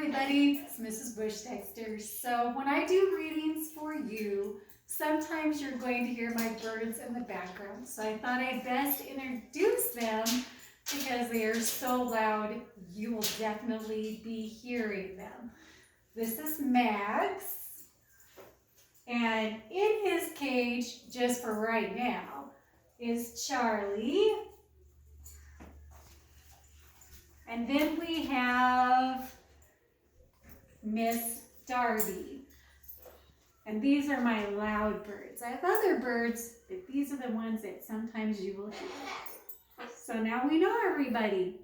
everybody, it's Mrs. Busch Dexter. So when I do readings for you, sometimes you're going to hear my birds in the background. So I thought I'd best introduce them because they are so loud, you will definitely be hearing them. This is Max, and in his cage, just for right now, is Charlie. And then we have Miss Darby. And these are my loud birds. I have other birds, but these are the ones that sometimes you will hear. So now we know, everybody.